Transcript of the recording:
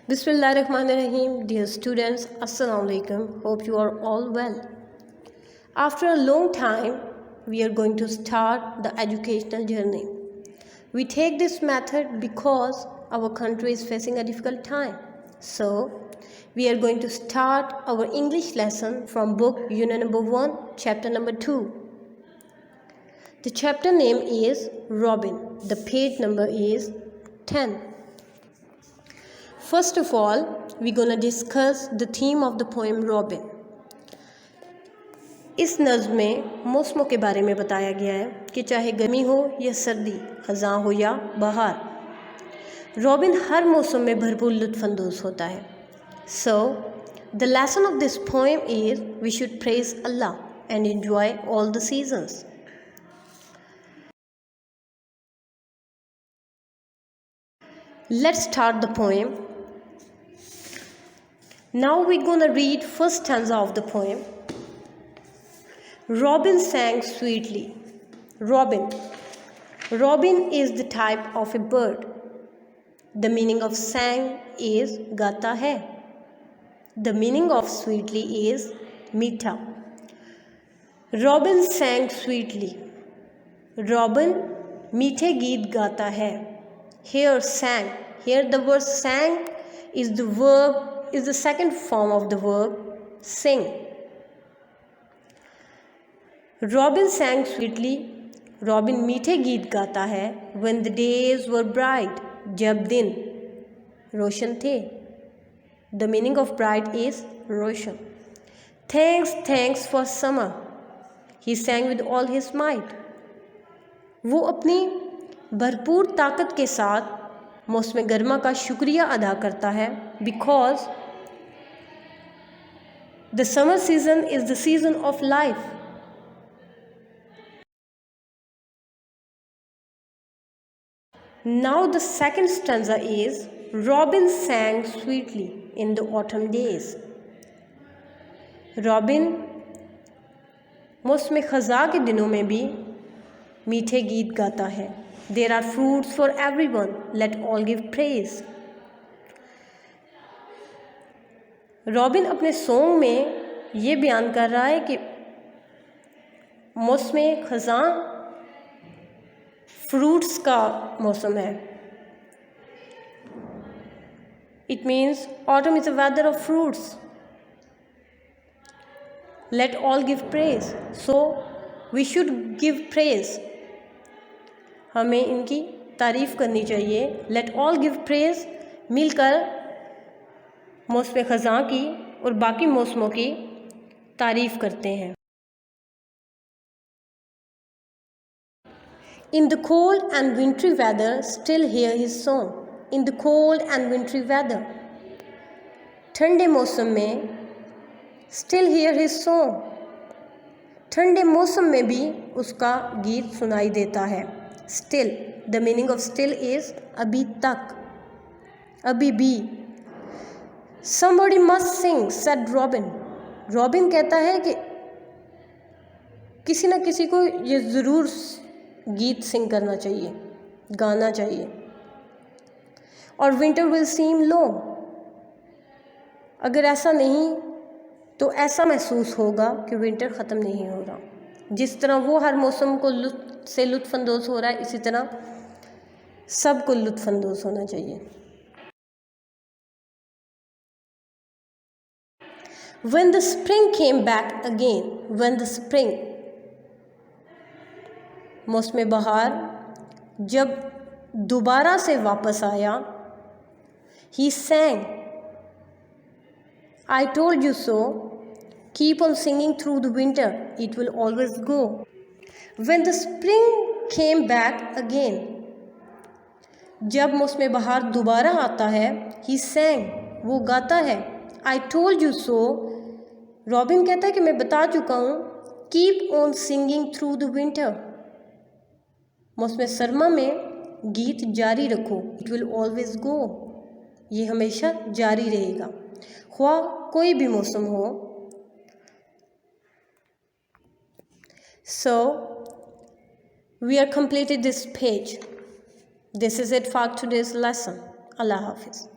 Bismillahirrahmanirrahim. Dear students, Assalamu alaikum. Hope you are all well. After a long time, we are going to start the educational journey. We take this method because our country is facing a difficult time. So, we are going to start our English lesson from book Unit number 1, chapter number 2. The chapter name is Robin. The page number is 10. First of all, we're going to discuss the theme of the poem Robin. इस नज़्म में मौसमों के बारे में बताया गया है कि चाहे गर्मी हो या सर्दी, ख़ज़ां हो या बहार, रॉबिन हर मौसम में भरपूर लुत्फ़अंदोज़ होता है. So, the lesson of this poem is we should praise Allah and enjoy all the seasons. Let's start the poem. Now we're gonna read first stanza of the poem. Robin sang sweetly. Robin. Robin is the type of a bird. The meaning of sang is gata hai. The meaning of sweetly is meetha. Robin sang sweetly. Robin मीठे गीत गाता है. Here sang. Here the word sang is the second form of the verb sing. Robin sang sweetly. Robin मीठे गीत गाता है. When the days were bright. जब दिन रोशन थे. The meaning of bright is Roshan. Thanks for summer. He sang with all his might. वो अपनी भरपूर ताकत के साथ मौसम गर्मा का शुक्रिया अदा करता है. Because the summer season is the season of life. Now the second stanza is Robin sang sweetly in the autumn days. Robin मौसम ख़ज़ां के दिनों में भी मीठे गीत गाता है. There are fruits for everyone. Let all give praise. Robin अपने सॉन्ग में ये बयान कर रहा है कि मौसम ख़ज़ां फ्रूट्स का मौसम है. It means autumn is a weather of fruits. Let all give praise. So we should give praise. हमें इनकी तारीफ़ करनी चाहिए. Let all give praise. मिलकर मौसम ख़ज़ां की और बाकी मौसमों की तारीफ़ करते हैं. In the cold and wintry weather, still hear his song. In the cold and wintry weather. ठंडे मौसम में still hear his song. ठंडे मौसम में भी उसका गीत सुनाई देता है. Still. The meaning of still is अभी तक, अभी भी. Somebody must sing, said Robin. Robin कहता है कि किसी न किसी को ये ज़रूर गीत सिंग करना चाहिए, गाना चाहिए. और winter will seem long. अगर ऐसा नहीं तो ऐसा महसूस होगा कि विंटर ख़त्म नहीं हो रहा. जिस तरह वो हर मौसम को से लुत्फ़अंदोज़ हो रहा है, इसी तरह सबको लुत्फ़अंदोज़ होना चाहिए. When the spring came back again. When the spring मौसम बहार जब दोबारा से वापस आया. He sang. I told you so. Keep on singing through the winter. It will always go. When the spring came back again. जब मौसम बहार दोबारा आता है. He sang. वो गाता है. I told you so. Robin कहता है कि मैं बता चुका हूँ. Keep on singing through the winter. मौसम सरमा में गीत जारी रखो. It will always go. ये हमेशा जारी रहेगा, ख्वाह कोई भी मौसम हो. So, we are completed this page. This is it for today's lesson. Allah Hafiz.